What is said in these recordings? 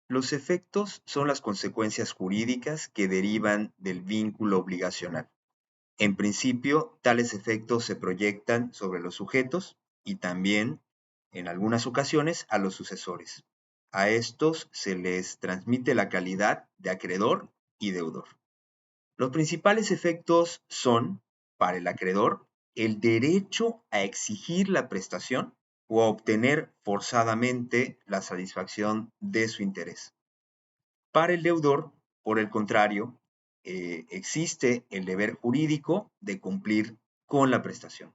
Los efectos son las consecuencias jurídicas que derivan del vínculo obligacional. En principio, tales efectos se proyectan sobre los sujetos y también, en algunas ocasiones, a los sucesores. A estos se les transmite la calidad de acreedor y deudor. Los principales efectos son, para el acreedor, el derecho a exigir la prestación o a obtener forzadamente la satisfacción de su interés. Para el deudor, por el contrario, existe el deber jurídico de cumplir con la prestación.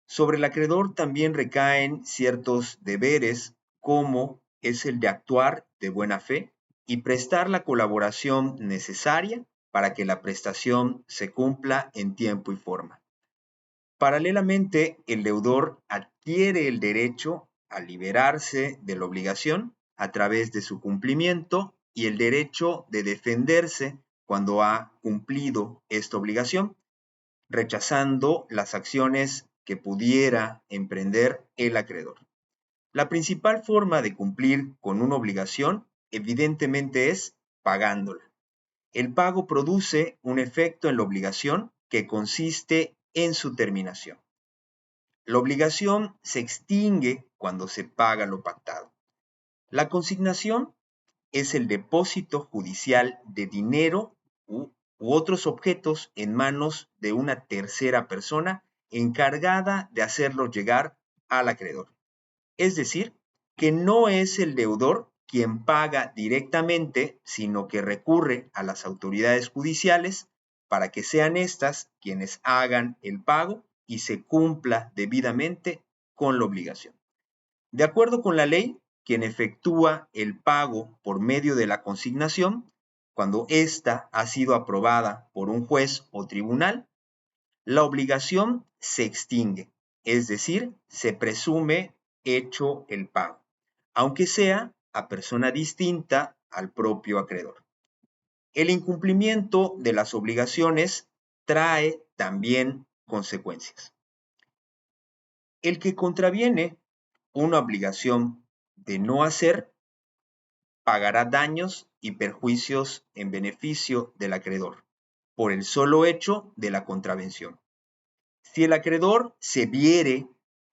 Sobre el acreedor también recaen ciertos deberes, como es el de actuar de buena fe y prestar la colaboración necesaria para que la prestación se cumpla en tiempo y forma. Paralelamente, el deudor adquiere el derecho a liberarse de la obligación a través de su cumplimiento y el derecho de defenderse cuando ha cumplido esta obligación, rechazando las acciones que pudiera emprender el acreedor. La principal forma de cumplir con una obligación, evidentemente, es pagándola. El pago produce un efecto en la obligación que consiste en su terminación. La obligación se extingue cuando se paga lo pactado. La consignación es el depósito judicial de dinero u otros objetos en manos de una tercera persona encargada de hacerlo llegar al acreedor. Es decir, que no es el deudor quien paga directamente, sino que recurre a las autoridades judiciales para que sean estas quienes hagan el pago y se cumpla debidamente con la obligación. De acuerdo con la ley, quien efectúa el pago por medio de la consignación, cuando ésta ha sido aprobada por un juez o tribunal, la obligación se extingue, es decir, se presume hecho el pago, aunque sea a persona distinta al propio acreedor. El incumplimiento de las obligaciones trae también consecuencias. El que contraviene una obligación de no hacer pagará daños y perjuicios en beneficio del acreedor por el solo hecho de la contravención. Si el acreedor se viere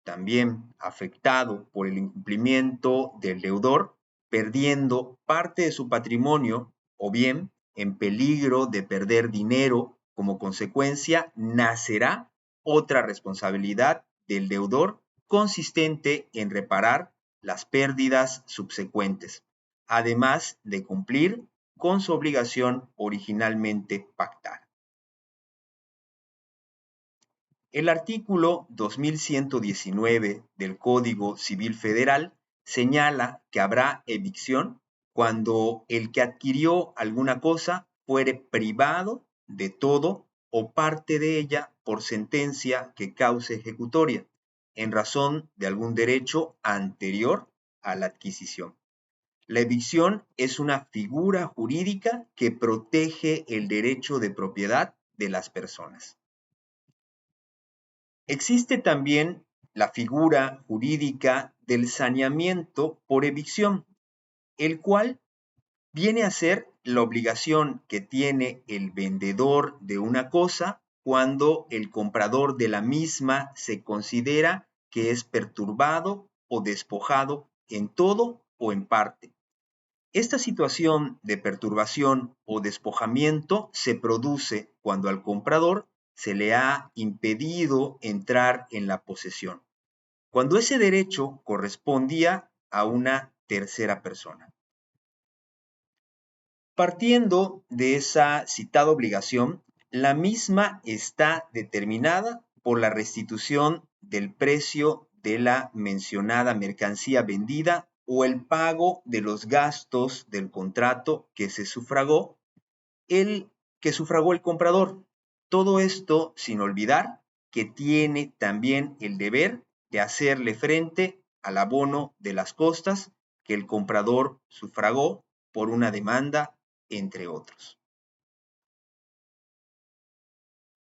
también afectado por el incumplimiento del deudor, perdiendo parte de su patrimonio o bien en peligro de perder dinero como consecuencia, nacerá otra responsabilidad del deudor consistente en reparar las pérdidas subsecuentes, además de cumplir con su obligación originalmente pactada. El artículo 2119 del Código Civil Federal señala que habrá evicción cuando el que adquirió alguna cosa fuere privado de todo o parte de ella por sentencia que cause ejecutoria, en razón de algún derecho anterior a la adquisición. La evicción es una figura jurídica que protege el derecho de propiedad de las personas. Existe también la figura jurídica del saneamiento por evicción, el cual viene a ser la obligación que tiene el vendedor de una cosa cuando el comprador de la misma se considera que es perturbado o despojado en todo o en parte. Esta situación de perturbación o despojamiento se produce cuando al comprador se le ha impedido entrar en la posesión, cuando ese derecho correspondía a una tercera persona. Partiendo de esa citada obligación, la misma está determinada por la restitución del precio de la mencionada mercancía vendida o el pago de los gastos del contrato que sufragó el comprador. Todo esto sin olvidar que tiene también el deber de hacerle frente al abono de las costas que el comprador sufragó por una demanda, entre otros.